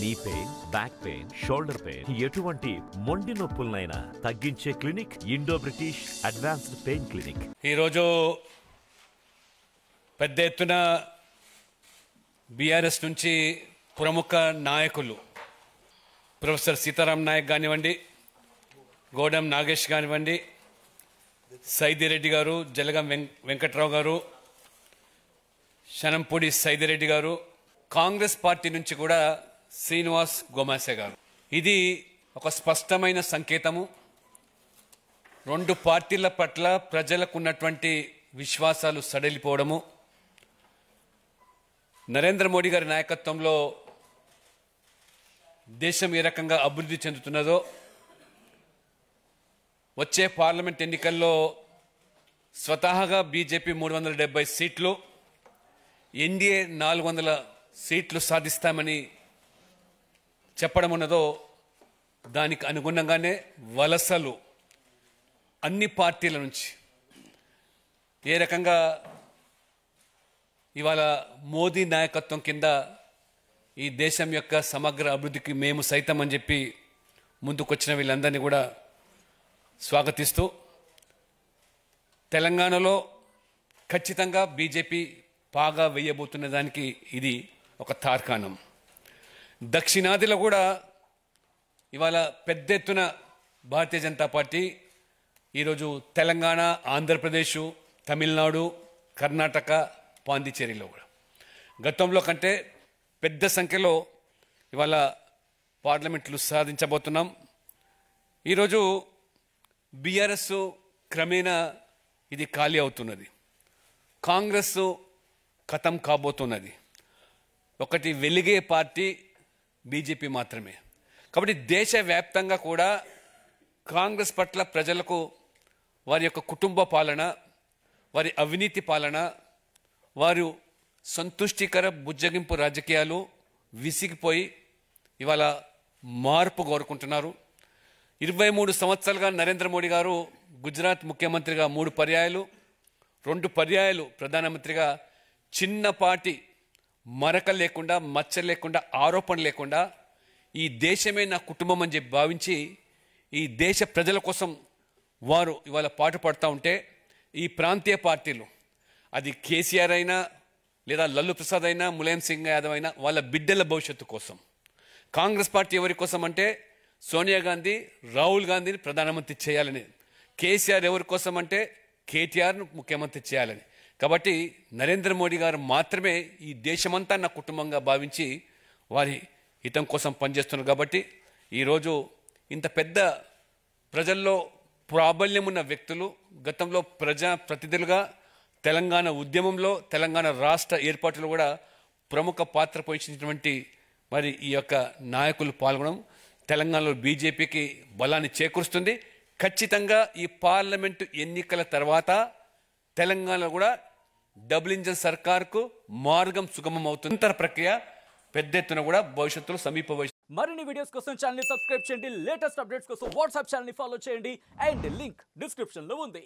Knee pain, back pain, shoulder pain, ఎటువంటి మొండి నొప్పులనైనా తగ్గించే clinic Indo British advanced pain clinic. ఈరోజు పెద్ద ఎత్తున బీఆర్ఎస్ నుంచి ప్రముఖ నాయకులు ప్రొఫెసర్ సీతారాం నాయక్ కానివ్వండి, గోడం నాగేష్ కానివ్వండి, సైదిరెడ్డి గారు, జలగం వెంకట్రావు గారు, శనంపూడి సైదిరెడ్డి గారు, కాంగ్రెస్ పార్టీ నుంచి కూడా శ్రీనివాస్ గోమాసే గారు. ఇది ఒక స్పష్టమైన సంకేతము. రెండు పార్టీల పట్ల ప్రజలకు ఉన్నటువంటి విశ్వాసాలు సడలిపోవడము, నరేంద్ర మోడీ గారి నాయకత్వంలో దేశం ఏ రకంగా అభివృద్ధి చెందుతున్నదో, వచ్చే పార్లమెంట్ ఎన్నికల్లో స్వతహాగా బీజేపీ 370 సీట్లు, ఎన్డీఏ 400 సీట్లు సాధిస్తామని చెప్పడం ఉన్నదో, దానికి అనుగుణంగానే వలసలు అన్ని పార్టీల నుంచి ఏ రకంగా ఇవాళ మోదీ నాయకత్వం కింద ఈ దేశం యొక్క సమగ్ర అభివృద్ధికి మేము సైతం అని చెప్పి ముందుకొచ్చిన వీళ్ళందరినీ కూడా స్వాగతిస్తూ, తెలంగాణలో ఖచ్చితంగా బీజేపీ పాగా వేయబోతున్న దానికి ఇది ఒక తార్కాణం. దక్షిణాదిలో కూడా ఇవాళ పెద్ద ఎత్తున భారతీయ జనతా పార్టీ ఈరోజు తెలంగాణ, ఆంధ్రప్రదేశ్, తమిళనాడు, కర్ణాటక, పాండిచేరిలో కూడా గతంలో కంటే పెద్ద సంఖ్యలో ఇవాళ పార్లమెంట్లు సాధించబోతున్నాం. ఈరోజు బీఆర్ఎస్ క్రమేణా ఇది ఖాళీ అవుతున్నది, కాంగ్రెస్ ఖతం కాబోతున్నది. ఒకటి వెలిగే పార్టీ బీజేపీ మాత్రమే. కాబట్టి దేశవ్యాప్తంగా కూడా కాంగ్రెస్ పట్ల ప్రజలకు వారి యొక్క కుటుంబ పాలన, వారి అవినీతి పాలన, వారు సంతుష్టికర బుజ్జగింపు రాజకీయాలు విసిగిపోయి ఇవాళ మార్పు కోరుకుంటున్నారు. 23 సంవత్సరాలుగా నరేంద్ర మోడీ గారు గుజరాత్ ముఖ్యమంత్రిగా 3 పర్యాయాలు, 2 పర్యాయాలు ప్రధానమంత్రిగా చిన్నపాటి మరక లేకుండా, మచ్చ లేకుండా, ఆరోపణ లేకుండా ఈ దేశమే నా కుటుంబం అని చెప్పి భావించి ఈ దేశ ప్రజల కోసం వారు ఇవాళ పాటుపడుతూ ఉంటే, ఈ ప్రాంతీయ పార్టీలు, అది కేసీఆర్ అయినా లేదా లల్లు ప్రసాద్ అయినా, ములాయం సింగ్ యాదవ్ అయినా, వాళ్ళ బిడ్డల భవిష్యత్తు కోసం. కాంగ్రెస్ పార్టీ ఎవరి కోసం అంటే సోనియా గాంధీ, రాహుల్ గాంధీని ప్రధానమంత్రి చేయాలని. కేసీఆర్ ఎవరి కోసం అంటే కేటీఆర్ను ముఖ్యమంత్రి చేయాలని. కాబట్టి నరేంద్ర మోడీ గారు మాత్రమే ఈ దేశమంతా నా కుటుంబంగా భావించి వారి హితం కోసం పనిచేస్తున్నారు. కాబట్టి ఈరోజు ఇంత పెద్ద ప్రజల్లో ప్రాబల్యం ఉన్న వ్యక్తులు, గతంలో ప్రజా ప్రతినిధులుగా తెలంగాణ ఉద్యమంలో, తెలంగాణ రాష్ట్ర ఏర్పాటులో కూడా ప్రముఖ పాత్ర పోషించినటువంటి మరి ఈ యొక్క నాయకులు పాల్గొనడం తెలంగాణలో బీజేపీకి బలాన్ని చేకూరుస్తుంది. ఖచ్చితంగా ఈ పార్లమెంటు ఎన్నికల తర్వాత తెలంగాణలో కూడా డబుల్ ఇంజన్ సర్కార్కు మార్గం సుగమం అవుతుంది. అంతర ప్రక్రియ పెద్ద ఎత్తున కూడా భవిష్యత్తులో సమీప మరిన్ని వీడియోస్ కోసం ఛానల్ ని సబ్స్క్రైబ్ చేయండి, లేటెస్ట్ అప్డేట్స్ కోసం వాట్సాప్ ఛానల్ ని ఫాలో చేయండి, అండ్ లింక్ డిస్క్రిప్షన్ లో ఉంది.